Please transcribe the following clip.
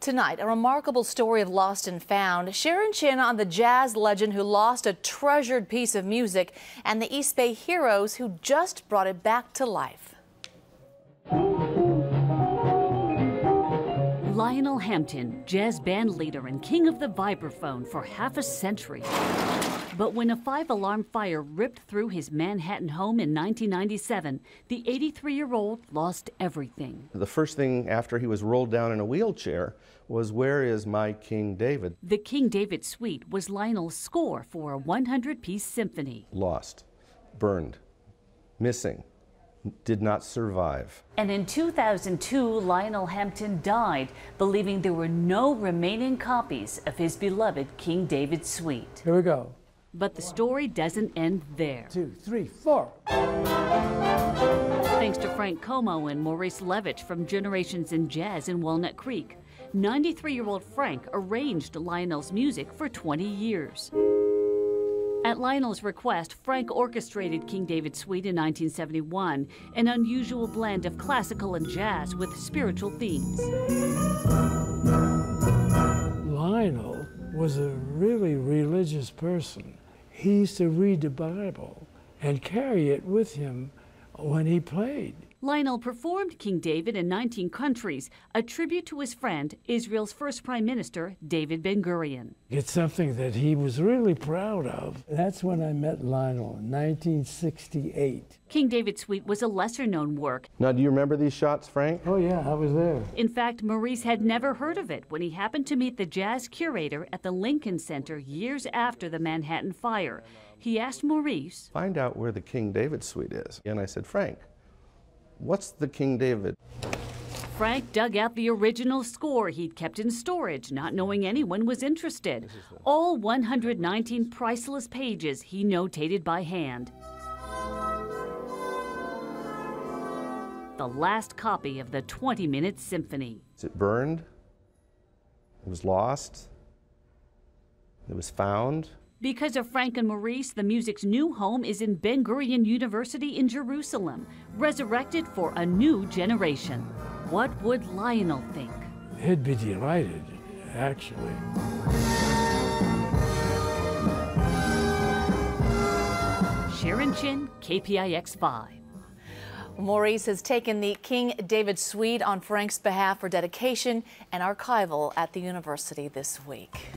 Tonight, a remarkable story of lost and found. Sharon Chin on the jazz legend who lost a treasured piece of music and the East Bay heroes who just brought it back to life. Lionel Hampton, jazz band leader and king of the vibraphone for half a century. But when a 5-alarm fire ripped through his Manhattan home in 1997, the 83-year-old lost everything. The first thing after he was rolled down in a wheelchair was, "Where is my King David?" The King David Suite was Lionel's score for a 100-piece symphony. Lost, burned, missing, did not survive. And in 2002, Lionel Hampton died, believing there were no remaining copies of his beloved King David Suite. Here we go. But the story doesn't end there. 2, 3, 4. Thanks to Frank Como and Maurice Levitch from Generations in Jazz in Walnut Creek, 93-year-old Frank arranged Lionel's music for 20 years. At Lionel's request, Frank orchestrated King David Suite in 1971, an unusual blend of classical and jazz with spiritual themes. Lionel was a really religious person. He used to read the Bible and carry it with him when he played. Lionel performed King David in 19 countries, a tribute to his friend, Israel's first Prime Minister, David Ben-Gurion. It's something that he was really proud of. That's when I met Lionel in 1968. King David Suite was a lesser-known work. Now, do you remember these shots, Frank? Oh yeah, I was there. In fact, Maurice had never heard of it when he happened to meet the jazz curator at the Lincoln Center years after the Manhattan fire. He asked Maurice, "Find out where the King David Suite is." And I said, "Frank, what's the King David?" Frank dug out the original score he'd kept in storage, not knowing anyone was interested. All 119 priceless pages he notated by hand. The last copy of the 20-minute symphony. It burned, it was lost, it was found. Because of Frank and Maurice, the music's new home is in Ben-Gurion University in Jerusalem, resurrected for a new generation. What would Lionel think? He'd be delighted, actually. Sharon Chin, KPIX 5. Maurice has taken the King David Suite on Frank's behalf for dedication and archival at the university this week.